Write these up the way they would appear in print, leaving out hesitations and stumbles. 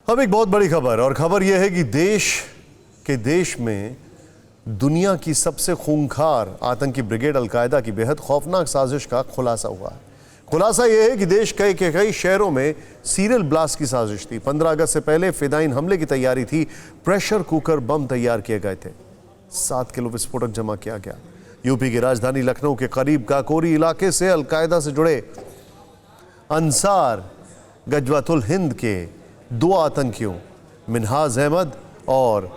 अब एक बहुत बड़ी खबर, और खबर यह है कि देश में दुनिया की सबसे खूंखार आतंकी ब्रिगेड अलकायदा की बेहद खौफनाक साजिश का खुलासा हुआ है। खुलासा यह है कि देश के कई शहरों में सीरियल ब्लास्ट की साजिश थी। 15 अगस्त से पहले फिदाइन हमले की तैयारी थी। प्रेशर कुकर बम तैयार किए गए थे। 7 किलो विस्फोटक जमा किया गया। यूपी की राजधानी लखनऊ के करीब काकोरी इलाके से अलकायदा से जुड़े अंसार गजवातुल हिंद के 2 आतंकियों मिन्हाज अहमद और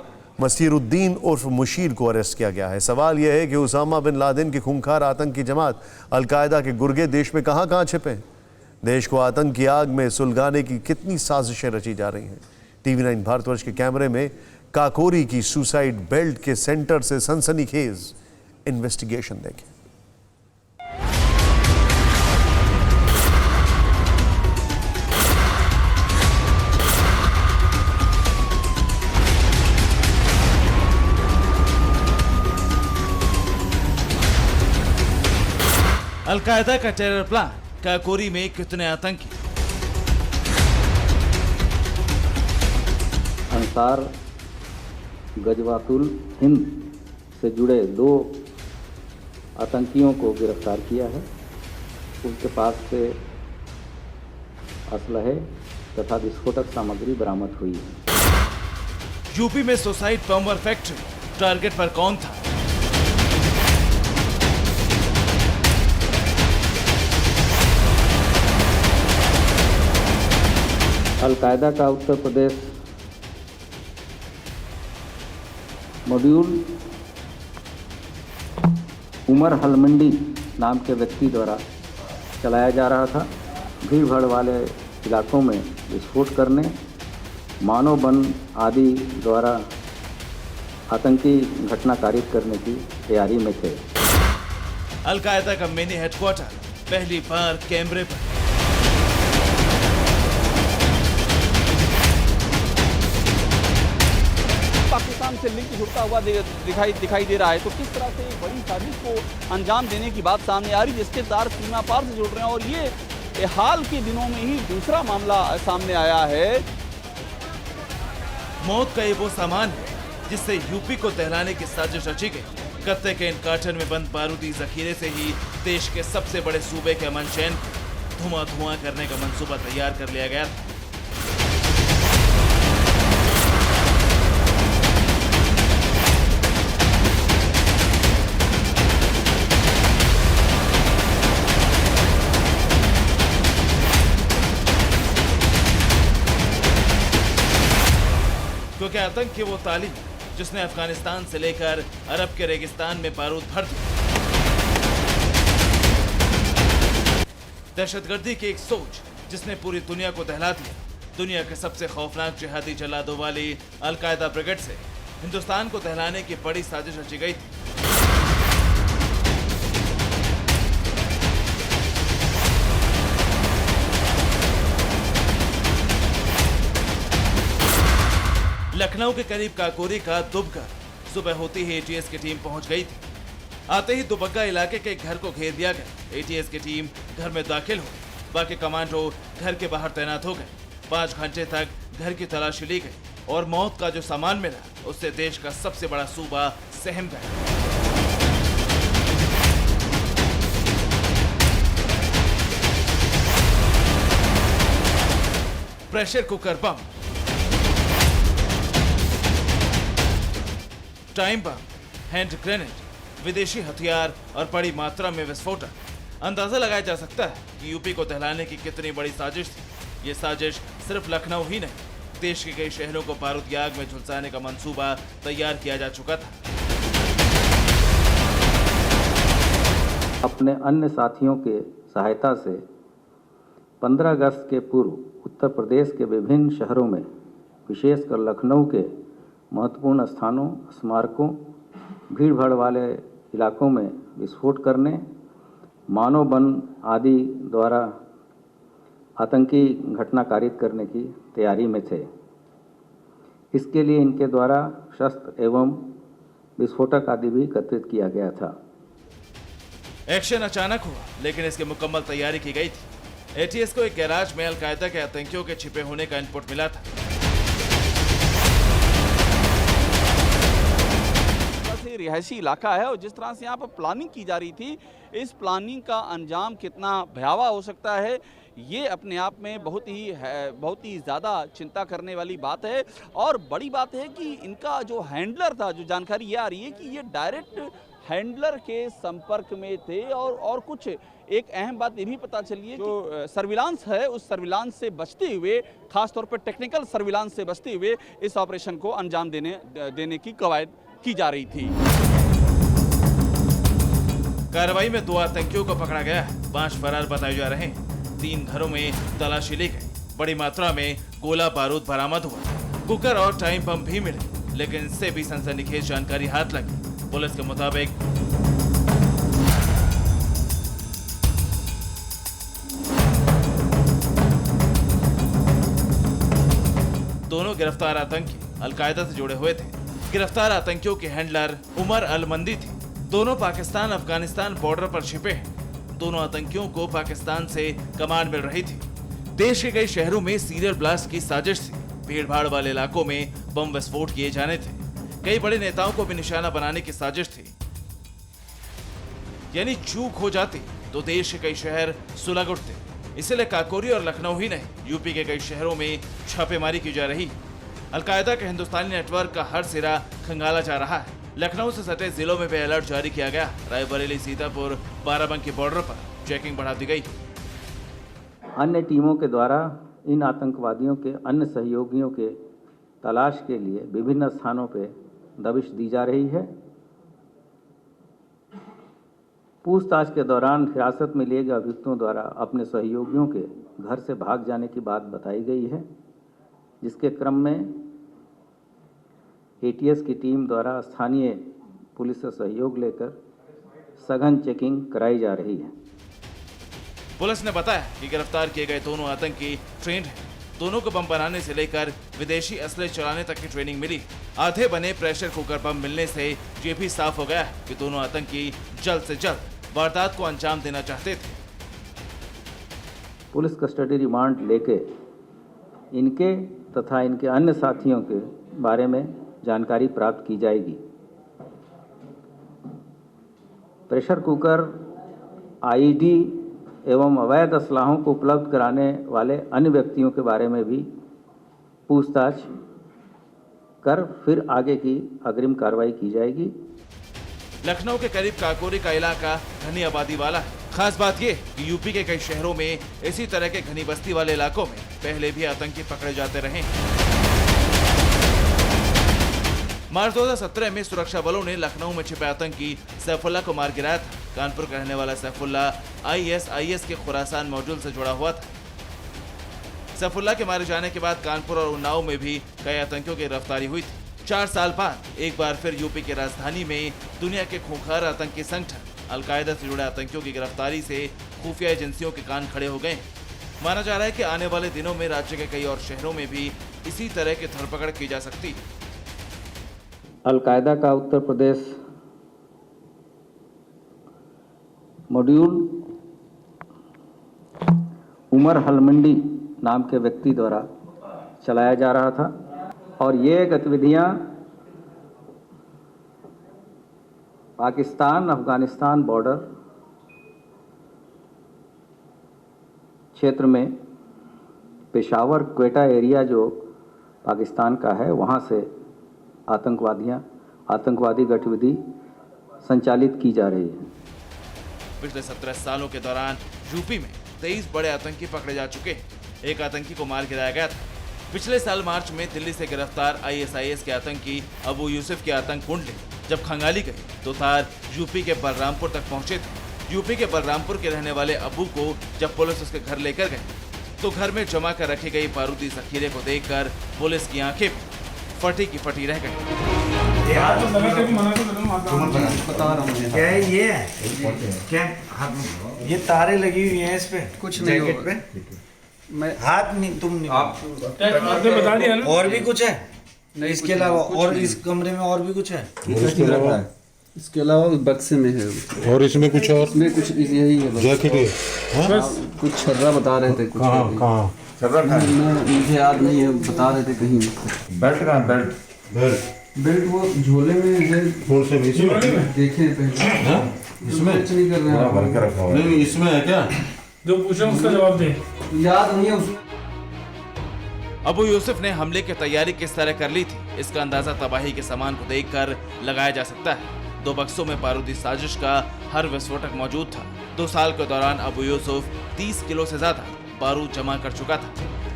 मसीरुद्दीन उर्फ मुशीर को अरेस्ट किया गया है। सवाल यह है कि उसामा बिन लादेन की खूंखार आतंकी जमात अलकायदा के गुर्गे देश में कहां छिपे हैं। देश को आतंक की आग में सुलगाने की कितनी साजिशें रची जा रही हैं। TV9 भारतवर्ष के कैमरे में काकोरी की सुसाइड बेल्ट के सेंटर से सनसनीखेज इन्वेस्टिगेशन देखें। अलकायदा का टेरर प्लान, काकोरी में कितने आतंकी। अंसार गजवातुल हिंद से जुड़े 2 आतंकियों को गिरफ्तार किया है। उनके पास से असलहे तथा विस्फोटक सामग्री बरामद हुई है। यूपी में सुसाइड बम फैक्ट्री, टारगेट पर कौन था? अलकायदा का उत्तर प्रदेश मॉड्यूल उमर हलमंडी नाम के व्यक्ति द्वारा चलाया जा रहा था। भीड़ भाड़ वाले इलाकों में विस्फोट करने, मानव बम आदि द्वारा आतंकी घटना कारित करने की तैयारी में थे। अलकायदा का मिनी हेडक्वार्टर पहली बार कैमरे पर। पाकिस्तान से लिंक जुड़ता हुआ दिखाई दे रहा है। तो किस तरह से एक बड़ी साजिश को अंजाम देने की बात सामने आ रही है, जिसके तार सीमा पार से जुड़ रहे हैं। और ये हाल के दिनों में ही दूसरा मामला सामने आया है। मौत का ये वो सामान है जिससे यूपी को दहलाने की साजिश रची गई। कत्ते के इन कार्टन में बंद बारूदी जखीरे से ही देश के सबसे बड़े सूबे के अमन चैन धुआं करने का मंसूबा तैयार कर लिया गया था। क्योंकि आतंक की वो तालीम जिसने अफगानिस्तान से लेकर अरब के रेगिस्तान में बारूद भर दिया। दहशतगर्दी की एक सोच जिसने पूरी दुनिया को दहला दिया। दुनिया के सबसे खौफनाक जिहादी जल्लादों वाली अलकायदा ब्रिगेड से हिंदुस्तान को दहलाने की बड़ी साजिश रची गई थी। लखनऊ के करीब काकोरी का दुबका सुबह होती ही ATS की टीम पहुंच गई थी। आते ही दुबग्गा इलाके के घर को घेर दिया गया। ATS की टीम घर में दाखिल हो, बाकी कमांडो घर के बाहर तैनात हो गए। 5 घंटे तक घर की तलाशी ली गई और मौत का जो सामान मिला उससे देश का सबसे बड़ा सूबा सहम गया। Pressure cooker bomb, time bomb, hand grenade, विदेशी हथियार और बड़ी मात्रा में विस्फोटक। अंदाजा लगाया जा सकता है कि यूपी को दहलाने की कितनी बड़ी साजिश थी। ये साजिश सिर्फ लखनऊ ही नहीं, देश के कई शहरों को बारूद की आग में झुलसाने का मंसूबा तैयार किया जा चुका था। अपने अन्य साथियों के सहायता से 15 अगस्त के पूर्व उत्तर प्रदेश के विभिन्न शहरों में, विशेषकर लखनऊ के महत्वपूर्ण स्थानों, स्मारकों, भीड़ भाड़ वाले इलाकों में विस्फोट करने, मानव बम आदि द्वारा आतंकी घटना कारित करने की तैयारी में थे। इसके लिए इनके द्वारा शस्त्र एवं विस्फोटक आदि भी एकत्रित किया गया था। एक्शन अचानक हुआ, लेकिन इसकी मुकम्मल तैयारी की गई थी। ATS को एक गैराज में अलकायदा के आतंकियों के छिपे होने का इनपुट मिला था। से रिहायशी इलाका है और जिस तरह से यहाँ पर प्लानिंग की जा रही थी, इस प्लानिंग का अंजाम कितना भयावह हो सकता है, ये अपने आप में बहुत ही ज़्यादा चिंता करने वाली बात है। और बड़ी बात है कि इनका जो हैंडलर था, जो जानकारी ये आ रही है कि ये डायरेक्ट हैंडलर के संपर्क में थे और कुछ एक अहम बात ये भी पता चली है, जो सर्विलांस है उस सर्विलांस से बचते हुए, खासतौर पर टेक्निकल सर्विलांस से बचते हुए इस ऑपरेशन को अंजाम देने की कवायद की जा रही थी। कार्रवाई में 2 आतंकियों को पकड़ा गया, 5 फरार बताए जा रहे हैं। 3 घरों में तलाशी ली गई, बड़ी मात्रा में गोला बारूद बरामद हुआ, कुकर और टाइम बम भी मिले, लेकिन इससे भी सनसनीखेज जानकारी हाथ लगी। पुलिस के मुताबिक दोनों गिरफ्तार आतंकी अलकायदा से जुड़े हुए थे। गिरफ्तार आतंकियों के हैंडलर उमर अल-मंदी थे। दोनों पाकिस्तान अफगानिस्तान बॉर्डर पर छिपे हैं। दोनों आतंकियों को पाकिस्तान से कमांड मिल रही थी। देश के कई शहरों में सीरियल ब्लास्ट की साजिश थी। भीड़-भाड़ वाले इलाकों में बम विस्फोट किए जाने थे। कई बड़े नेताओं को भी निशाना बनाने की साजिश थी। यानी चूक हो जाती तो देश के कई शहर सुलग उठते। इसलिए काकोरी और लखनऊ ही नहीं, यूपी के कई शहरों में छापेमारी की जा रही। अलकायदा के हिंदुस्तानी नेटवर्क का हर सिरा खंगाला जा रहा है। लखनऊ से सटे जिलों में भी अलर्ट जारी किया गया। रायबरेली, सीतापुर, बाराबंकी बॉर्डर पर चेकिंग बढ़ा दी गई। अन्य टीमों के द्वारा इन आतंकवादियों के अन्य सहयोगियों के तलाश के लिए विभिन्न स्थानों पर दबिश दी जा रही है। पूछताछ के दौरान हिरासत में लिए गए अभियुक्तों द्वारा अपने सहयोगियों के घर से भाग जाने की बात बताई गई है, जिसके क्रम में एटीएस की टीम द्वारा स्थानीय पुलिस से सहयोग लेकर सघन चेकिंग कराई जा रही है। पुलिस ने बताया कि गिरफ्तार किए गए दोनों आतंकी ट्रेंड हैं। दोनों को बम बनाने से लेकर विदेशी असले चलाने तक की ट्रेनिंग मिली। आधे बने प्रेशर कुकर बम मिलने से ये भी साफ हो गया कि दोनों आतंकी जल्द से जल्द वारदात को अंजाम देना चाहते थे। पुलिस कस्टडी रिमांड लेके इनके तथा इनके अन्य साथियों के बारे में जानकारी प्राप्त की जाएगी। प्रेशर कुकर, आईडी एवं अवैध असलाहों को उपलब्ध कराने वाले अन्य व्यक्तियों के बारे में भी पूछताछ कर फिर आगे की अग्रिम कार्रवाई की जाएगी। लखनऊ के करीब काकोरी का इलाका घनी आबादी वाला है। खास बात ये कि यूपी के कई शहरों में इसी तरह के घनी बस्ती वाले इलाकों में पहले भी आतंकी पकड़े जाते रहे। मार्च 2017 में सुरक्षा बलों ने लखनऊ में छिपे आतंकी सैफुल्लाह को मार गिराया था। कानपुर का रहने वाला सैफुल्लाह आईएसआईएस के खुरासान मॉड्यूल से जुड़ा हुआ था। सैफुल्लाह के मारे जाने के बाद कानपुर और उन्नाव में भी कई आतंकियों की गिरफ्तारी हुई थी। 4 साल बाद एक बार फिर यूपी की राजधानी में दुनिया के खूंखार आतंकी संगठन अलकायदा से जुड़े आतंकियों की गिरफ्तारी से खुफिया एजेंसियों के कान खड़े हो गए। माना जा रहा है कि आने वाले दिनों में राज्य के कई और शहरों में भी इसी तरह की धरपकड़ की जा सकती। अलकायदा का उत्तर प्रदेश मॉड्यूल उमर अल-मंदी नाम के व्यक्ति द्वारा चलाया जा रहा था और ये गतिविधियां पाकिस्तान अफगानिस्तान बॉर्डर क्षेत्र में पेशावर क्वेटा एरिया जो पाकिस्तान का है, वहाँ से आतंकवादी गतिविधि संचालित की जा रही है। पिछले 17 सालों के दौरान यूपी में 23 बड़े आतंकी पकड़े जा चुके हैं। एक आतंकी को मार गिराया गया था। पिछले साल मार्च में दिल्ली से गिरफ्तार आईएसआईएस के आतंकी अबू यूसुफ की आतंक कुंडली जब खंगाली गई तो तार यूपी के बलरामपुर तक पहुंचे थे। यूपी के बलरामपुर के रहने वाले अबू को जब पुलिस उसके घर लेकर गई तो घर में जमा कर रखी गई बारूदी जखीरे को देखकर पुलिस की आंखें फटी की फटी रह गई। क्या है ये? क्या ये तारे लगी हुई हैं इस पे? कुछ नहीं जैकेट पे मैं हाथ नहीं, तुम नहीं आपने बता दिया ना। और भी कुछ है नहीं, इसके अलावा? और इस कमरे में और भी कुछ है? इसके अलावा उस बक्से में है। और इसमें कुछ और? इसमें कुछ यही है बस। जैकेट है? हाँ? कुछ छर्रा बता रहे थे कुछ। कहाँ मुझे याद नहीं है, बता रहे थे कहीं। बेल्ट कहाँ? बेल्ट बेल्ट बेल्ट वो झोले में है। कौन से बीच में देखे पहले इसमें कुछ नहीं कर रहे हैं। भर के रखा हुआ है। नहीं इसमें है क्या? जो पूछे उसका जवाब दे। याद नहीं है उसमें। अबू यूसुफ ने हमले की तैयारी किस तरह कर ली थी, इसका अंदाजा तबाही के सामान को देखकर लगाया जा सकता है। 2 बक्सों में बारूदी साजिश का हर विस्फोटक मौजूद था। 2 साल के दौरान अबू यूसुफ 30 किलो से ज्यादा बारूद जमा कर चुका था।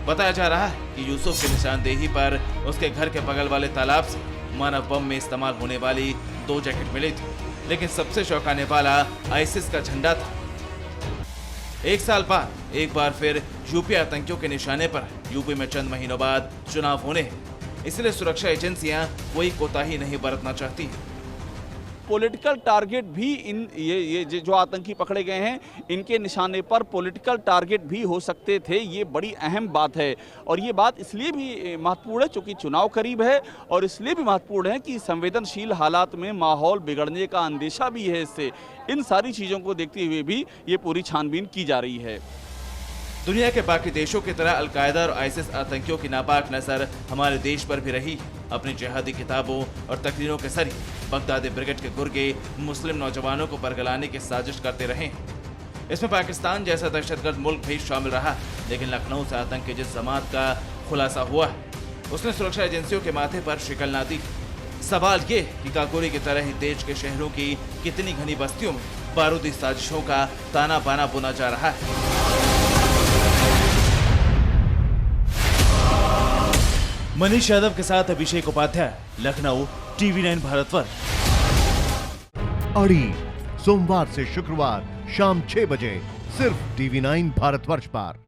बताया जा रहा है कि यूसुफ की निशानदेही पर उसके घर के बगल वाले तालाब से मानव बम में इस्तेमाल होने वाली 2 जैकेट मिली थी, लेकिन सबसे चौंकाने वाला आईसिस का झंडा था। 1 साल बाद एक बार फिर यूपी आतंकियों के निशाने पर है। यूपी में चंद महीनों बाद चुनाव होने हैं, इसलिए सुरक्षा एजेंसियां कोई कोताही नहीं बरतना चाहती हैं। पॉलिटिकल टारगेट भी ये जो आतंकी पकड़े गए हैं, इनके निशाने पर पॉलिटिकल टारगेट भी हो सकते थे। ये बड़ी अहम बात है, और ये बात इसलिए भी महत्वपूर्ण है क्योंकि चुनाव करीब है, और इसलिए भी महत्वपूर्ण है कि संवेदनशील हालात में माहौल बिगड़ने का अंदेशा भी है। इससे इन सारी चीज़ों को देखते हुए भी ये पूरी छानबीन की जा रही है। दुनिया के बाकी देशों की तरह अलकायदा और आईसिस आतंकियों की नापाक नजर हमारे देश पर भी रही है। अपनी जिहादी किताबों और तकरीरों के जरिए बगदादी ब्रिगेड के गुर्गे मुस्लिम नौजवानों को बरगलाने की साजिश करते रहे हैं। इसमें पाकिस्तान जैसा दहशतगर्द मुल्क भी शामिल रहा है, लेकिन लखनऊ से आतंक की जिस जमात का खुलासा हुआ है, उसने सुरक्षा एजेंसियों के माथे पर शिकल ना दी। सवाल ये कि काकोरी की तरह ही देश के शहरों की कितनी घनी बस्तियों में बारूदी साजिशों का ताना बाना बुना जा रहा है। मनीष यादव के साथ अभिषेक उपाध्याय, लखनऊ, TV9 भारतवर्ष। अड़ी सोमवार से शुक्रवार शाम 6 बजे सिर्फ TV9 भारतवर्ष पर।